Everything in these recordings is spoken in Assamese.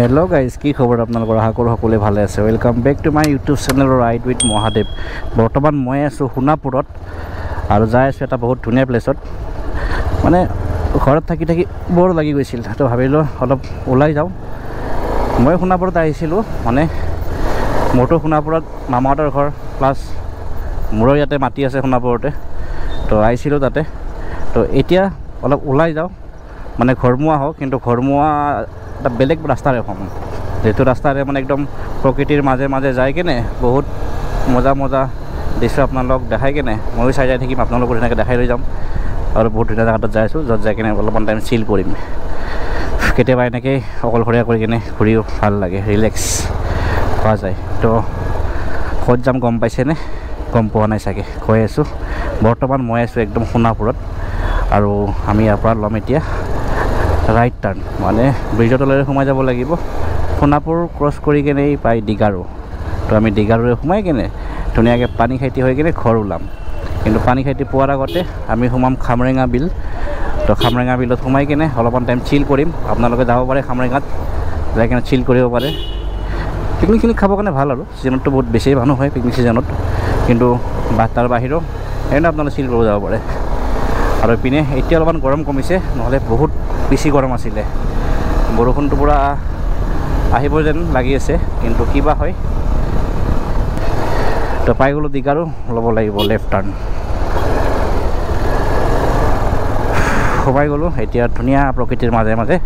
হেল্ল' গাইজ, কি খবৰ আপোনালোকৰ? আশা কৰোঁ সকলোৱে ভালে আছে। Welcome back to my YouTube channel ride with Mahadev. বৰ্তমান মই আছোঁ সোণাপুৰত আৰু যাই আছোঁ এটা বহুত ধুনীয়া প্লেচত। মানে ঘৰত থাকি থাকি বৰ লাগি গৈছিল, তো ভাবিলোঁ অলপ ওলাই যাওঁ। মই সোণাপুৰত আহিছিলোঁ, মানে মোৰতো সোণাপুৰত মামাহঁতৰ ঘৰ, প্লাছ মোৰো ইয়াতে মাটি আছে সোণাপুৰতে, তো আহিছিলোঁ তাতে। তো এতিয়া অলপ ওলাই যাওঁ, মানে ঘৰমুৱা হওক, কিন্তু ঘৰমুৱা এটা বেলেগ ৰাস্তাৰে হ'ম, যিটো ৰাস্তাৰে মানে একদম প্ৰকৃতিৰ মাজে মাজে যাই কিনে বহুত মজা মজা দৃশ্য আপোনালোকক দেখাই কিনে ময়ো চাই যাই থাকিম, আপোনালোকক তেনেকৈ দেখাই লৈ যাম। আৰু বহুত ধুনীয়া জেগাত যাই আছোঁ, য'ত যাই কিনে অলপমান টাইম চিল কৰিম। কেতিয়াবা এনেকৈ অকলশৰীয়া কৰি কিনে ঘূৰিও ভাল লাগে, ৰিলেক্স পোৱা যায়। তো ক'ত যাম গম পাইছেনে? গম পোৱা নাই চাগে। কৈ আছোঁ, বৰ্তমান মই আছোঁ একদম সোণাপুৰত, আৰু আমি ইয়াৰ পৰা ল'ম এতিয়া ৰাইট টাৰ্ণ, মানে ব্ৰিজৰ তলেৰে সোমাই যাব লাগিব। সোণাপুৰ ক্ৰছ কৰি কিনে পাই ডিগাৰু, তো আমি ডিগাৰুৰে সোমাই কিনে ধুনীয়াকৈ পানীখাইটি হৈ কিনে ঘৰ ওলাম। কিন্তু পানীখাইটি পোৱাৰ আগতে আমি সোমাম খামৰেঙা বিল। তো খামৰেঙা বিলত সোমাই কিনে অলপমান টাইম চিল কৰিম। আপোনালোকে যাব পাৰে খামৰেঙাত, যাই কিনে চিল কৰিব পাৰে। পিকনিকখিনি খাবৰ কাৰণে ভাল, আৰু ছিজনততো বহুত বেছি মানুহ হয় পিকনিক ছিজনত, কিন্তু তাৰ বাহিৰেও এনেও আপোনালোকে চিল কৰিব যাব পাৰে। আৰু ইপিনে এতিয়া অলপমান গৰম কমিছে, নহ'লে বহুত বেছি গৰম আছিলে। বৰষুণটো পূৰা আহিব যেন লাগি আছে, কিন্তু কিবা হয়। তো পাই গ'লোঁ ডিগাৰু, ল'ব লাগিব লেফ্ট টাৰ্ণ। সোমাই গ'লোঁ, এতিয়া ধুনীয়া প্ৰকৃতিৰ মাজে মাজে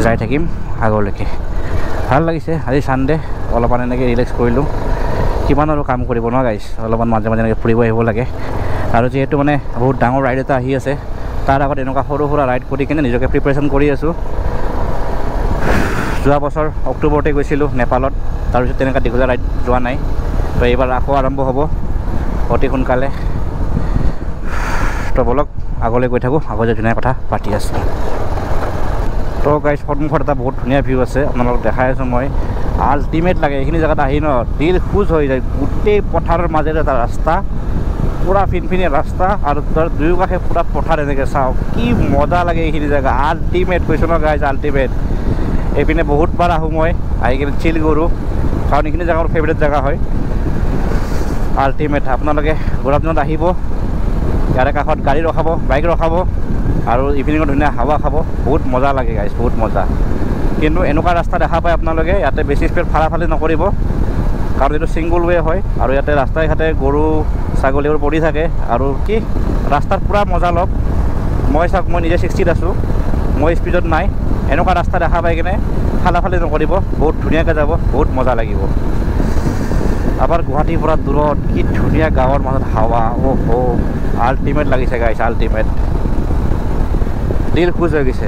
যাই থাকিম আগলৈকে। ভাল লাগিছে, আজি ছানডে, অলপমান এনেকৈ ৰিলেক্স কৰিলোঁ। কিমান আৰু কাম কৰিব ন গাইছ, অলপমান মাজে মাজে এনেকৈ ফুৰিব আহিব লাগে। আৰু যিহেতু মানে বহুত ডাঙৰ ৰাইড এটা আহি আছে, তাৰ আগত এনেকুৱা সৰু সুৰা ৰাইড কৰি কিনে নিজকে প্ৰিপাৰেশ্যন কৰি আছোঁ। যোৱা বছৰ অক্টোবৰতে গৈছিলোঁ নেপালত, তাৰপিছত তেনেকুৱা দীঘলীয়া ৰাইড যোৱা নাই। তো এইবাৰ আকৌ আৰম্ভ হ'ব অতি সোনকালে। তো বলক আগলৈ গৈ থাকোঁ, আগতে ধুনীয়া কথা পাতি আছোঁ। তো গাইছ, সন্মুখত এটা বহুত ধুনীয়া ভিউ আছে, আপোনালোকক দেখাই আছোঁ মই। আল্টিমেট লাগে এইখিনি জেগাত আহি ন, দিল খুচ হৈ যায়। গোটেই পথাৰৰ মাজেৰে এটা ৰাস্তা, পূৰা ফিনফিনীয়া ৰাস্তা, আৰু তাৰ দুয়োকাষে পূৰা পথাৰ। এনেকৈ চাওঁ কি মজা লাগে এইখিনি জেগা। আল্টিমেট কৈছোঁ ন গাইজ, আল্টিমেট। এইপিনে বহুতবাৰ আহোঁ মই, আহি কিনে চিল কৰোঁ, কাৰণ এইখিনি জেগা মোৰ ফেভৰেট জেগা হয়। আল্টিমেট। আপোনালোকে গৰম দিনত আহিব, ইয়াৰে কাষত গাড়ী ৰখাব, বাইক ৰখাব, আৰু ইভিনিঙত ধুনীয়া হাৱা খাব, বহুত মজা লাগে গাইজ, বহুত মজা। কিন্তু এনেকুৱা ৰাস্তা দেখা পায় আপোনালোকে, ইয়াতে বেছি স্পীড ফালি নকৰিব, কাৰণ এইটো ছিংগুল ৱে হয়, আৰু ইয়াতে ৰাস্তাই ঘাটে গৰু ছাগলীবোৰ পৰি থাকে। আৰু কি ৰাস্তাত পূৰা মজা লওক। মই চাওক, মই নিজে 60ত আছোঁ, মই স্পীডত নাই। এনেকুৱা ৰাস্তা দেখা পাই কিনে ফালি নকৰিব, বহুত ধুনীয়াকৈ যাব, বহুত মজা লাগিব। আমাৰ গুৱাহাটীৰ পৰা দূৰত কি ধুনীয়া গাঁৱৰ মাজত হাৱা, আল্টিমেট লাগিছে গাইছ, আল্টিমেট। দিল খুচ হৈ গৈছে।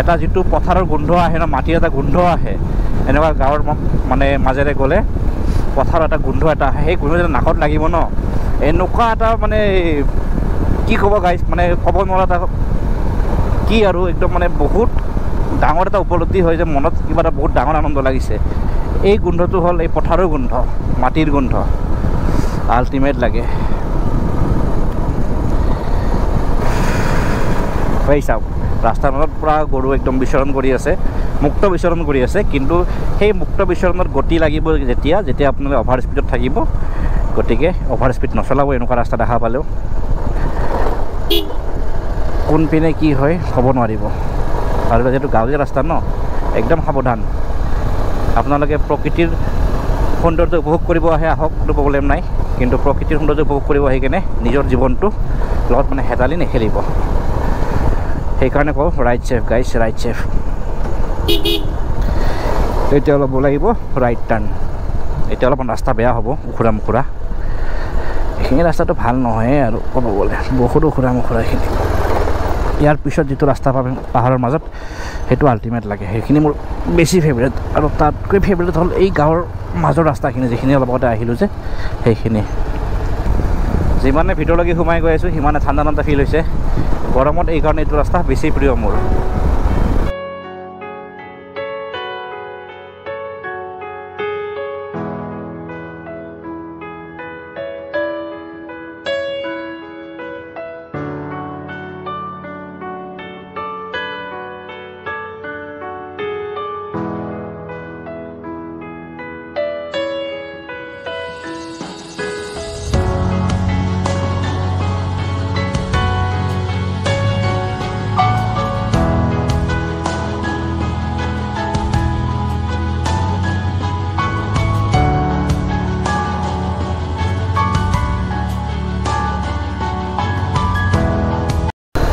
এটা যিটো পথাৰৰ গোন্ধ আহে ন, মাটিৰ এটা গোন্ধ আহে, এনেকুৱা গাঁৱৰ মানে মাজেৰে গ'লে পথাৰৰ এটা গোন্ধ এটা আহে, সেই গোন্ধ যেতিয়া নাকত লাগিব ন, এনেকুৱা এটা মানে কি ক'ব গাইছ, মানে ক'ব নোৱাৰা এটা কি, আৰু একদম মানে বহুত ডাঙৰ এটা উপলব্ধি হয় যে মনত কিবা এটা বহুত ডাঙৰ আনন্দ লাগিছে। এই গোন্ধটো হ'ল এই পথাৰৰ গোন্ধ, মাটিৰ গোন্ধ। আল্টিমেট লাগে। এই চাওক, ৰাস্তাৰ মাজত পূৰা গৰু একদম বিচৰণ কৰি আছে, মুক্ত বিচৰণ কৰি আছে। কিন্তু সেই মুক্ত বিচৰণৰ গতি লাগিব যেতিয়া আপোনালোকে অভাৰ স্পীডত থাকিব। গতিকে অভাৰ স্পীড নচলাব এনেকুৱা ৰাস্তা দেখা পালেও। কোনপিনে কি হয় ক'ব নোৱাৰিব, আৰু যিহেতু গাঁৱলীয়া ৰাস্তা ন, একদম সাৱধান। আপোনালোকে প্ৰকৃতিৰ সৌন্দৰ্য উপভোগ কৰিব আহক, কোনো প্ৰব্লেম নাই। কিন্তু প্ৰকৃতিৰ সৌন্দৰ্য উপভোগ কৰিব আহি কিনে নিজৰ জীৱনটো লগত মানে হেতালি নেখেলিব। সেইকাৰণে কওঁ, ৰাইট ছেফ গাইছ, ৰাইট ছেফ। এতিয়া অলপ লাগিব ৰাইট টাৰ্ণ। এতিয়া অলপমান ৰাস্তা বেয়া হ'ব, উখুৰা মুখুৰা। এইখিনি ৰাস্তাটো ভাল নহয় আৰু ক'ব গ'লে, বহুত উখুৰা মুখুৰা এইখিনি। ইয়াৰ পিছত যিটো ৰাস্তা পাব পাহাৰৰ মাজত, সেইটো আল্টিমেট লাগে। সেইখিনি মোৰ বেছি ফেভৰেট, আৰু তাতকৈ ফেভৰেট হ'ল এই গাঁৱৰ মাজৰ ৰাস্তাখিনি, যিখিনি অলপ আগতে আহিলোঁ যে, সেইখিনি। যিমানে ভিতৰলৈকে সোমাই গৈ আছোঁ, সিমানে ঠাণ্ডা ঠাণ্ডা ফিল হৈছে। গৰমত এইকাৰণে এইটো ৰাস্তা বেছি প্ৰিয় মোৰ।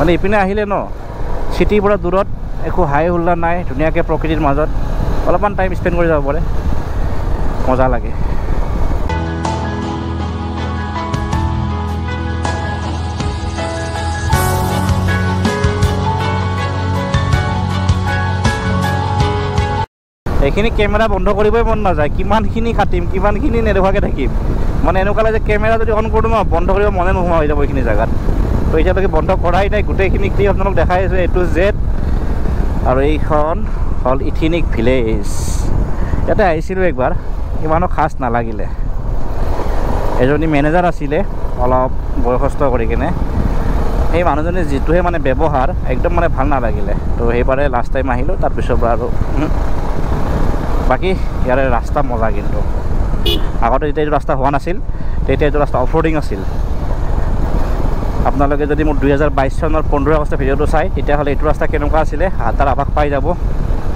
মানে ইপিনে আহিলে ন চিটিৰ পৰা দূৰত একো হাই হুল্লা নাই ধুনীয়াকৈ প্ৰকৃতিৰ মাজত অলপমান টাইম স্পেণ্ড কৰি যাব পাৰে মজা লাগে এইখিনি কেমেৰা বন্ধ কৰিবই মন নাযায় কিমানখিনি কাটিম কিমানখিনি নেদেখুৱাকৈ থাকিম মানে এনেকুৱা লাগে যে কেমেৰা যদি অন কৰোঁ ন বন্ধ কৰিব মনে নোহোৱা হৈ যাব এইখিনি জেগাত তো এতিয়ালৈকে বন্ধ কৰাই নাই গোটেইখিনি ক্লিপ আপোনালোক দেখাই আছোঁ A to Z আৰু এইখন হ'ল ইথিনিক ভিলেজ ইয়াতে আহিছিলোঁ একবাৰ ইমানো খাছ নালাগিলে এজনী মেনেজাৰ আছিলে অলপ বয়সস্থ কৰি কিনে সেই মানুহজনী যিটোহে মানে ব্যৱহাৰ একদম মানে ভাল নালাগিলে তো সেইবাৰে লাষ্ট টাইম আহিলোঁ তাৰপিছৰ পৰা আৰু বাকী ইয়াৰে ৰাস্তা মজা কিন্তু আগতে যেতিয়া এইটো ৰাস্তা হোৱা নাছিল তেতিয়া এইটো ৰাস্তা অফ ৰোডিং আছিল আপোনালোকে যদি মোৰ 2022 চনৰ 15 আগষ্ট ভিডিঅ'টো চাই তেতিয়াহ'লে এইটো ৰাস্তা কেনেকুৱা আছিলে তাৰ আভাস পাই যাব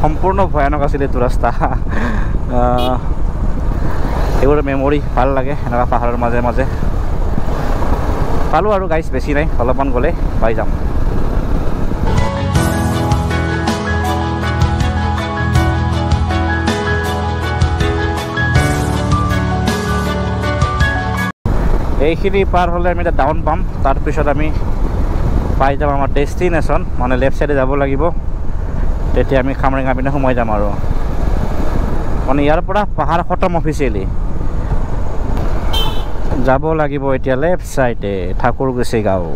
সম্পূৰ্ণ ভয়ানক আছিলে এইটো ৰাস্তা এইবোৰ মেমৰি ভাল লাগে এনেকুৱা পাহাৰৰ মাজে মাজে পালোঁ আৰু গাইছ বেছি নাই অলপমান গ'লে পাই যাম এইখিনি পাৰ হ'লে আমি এতিয়া ডাউন পাম তাৰপিছত আমি পাই যাম আমাৰ ডেষ্টিনেশ্যন মানে লেফ্ট চাইডে যাব লাগিব তেতিয়া আমি খামৰেঙা পিনে সোমাই যাম আৰু মানে ইয়াৰ পৰা পাহাৰ খতম অফিচিয়েলি যাব লাগিব এতিয়া লেফ্ট চাইডে ঠাকুৰকুছি গাঁও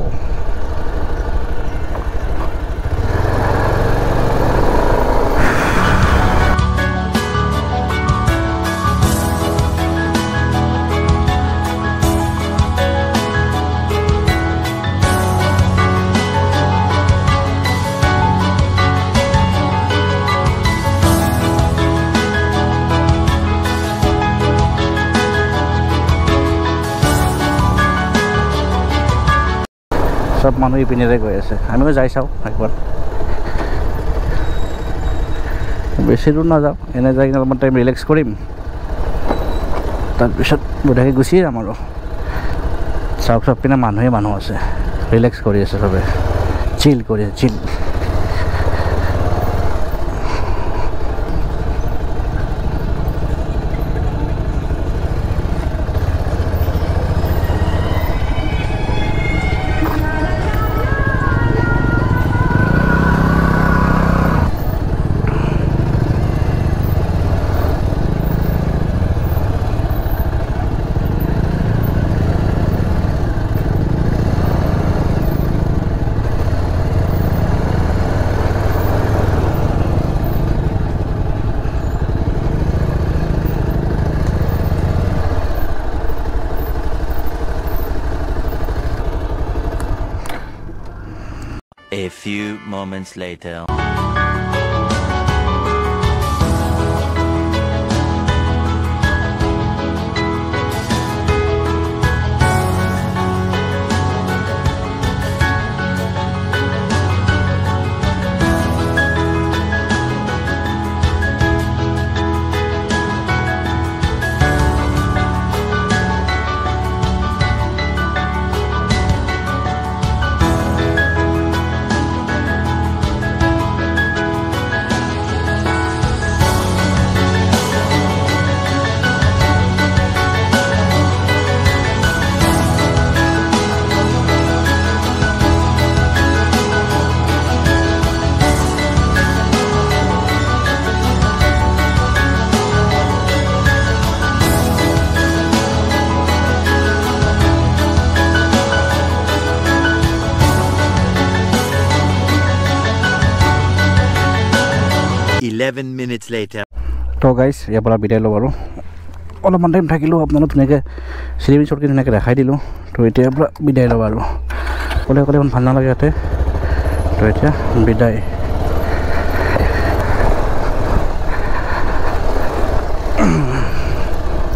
সব মানুহ ইপিনেৰে গৈ আছে আমিও যাই চাওঁ একবাৰ বেছি দূৰ নাযাওঁ এনে যাই কিনে অলপমান টাইম ৰিলেক্স কৰিম তাৰপিছত বোধহয় গুচি যাম আৰু চাওক চব পিনে মানুহ আছে ৰিলেক্স কৰি আছে চবে চিল কৰি আছে চিল A few moments later. Minutes later. তো গাইজ ইয়াৰ পৰা বিদায় লওঁ আৰু অলপমান টাইম থাকিলোঁ আপোনালোক ধুনীয়াকৈ চিৰিমি চৰকি ধুনীয়াকৈ দেখাই দিলোঁ তো এতিয়াৰ পৰা বিদায় লওঁ আৰু ক'লে ইমান ভাল নালাগে ইয়াতে তো এতিয়া বিদায়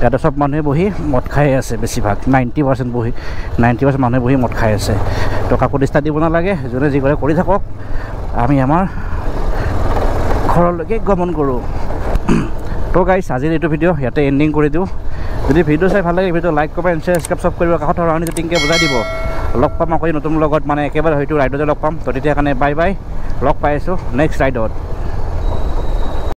ইয়াতে চব মানুহে বহি মদ খাই আছে বেছিভাগ 90% মানুহে বহি মদ খাই আছে তো কাকো ডিষ্টাৰ্ব দিব নালাগে যোনে যি কৰে কৰি থাকক আমি আমাৰ ঘৰলৈকে গমন কৰোঁ তো গাইছ আজিৰ এইটো ভিডিঅ' ইয়াতে এণ্ডিং কৰি দিওঁ যদি ভিডিঅ' চাই ভাল লাগে video' like comment share subscribe কৰিব কাষত ৰাউণ্ড টিংকে বুজাই দিব লগ পাম আকৌ নতুন লগত মানে একেবাৰে হয়তো ৰাইডতে লগ পাম তো তেতিয়া কাৰণে বাই বাই লগ পাই আছোঁ নেক্সট ৰাইডত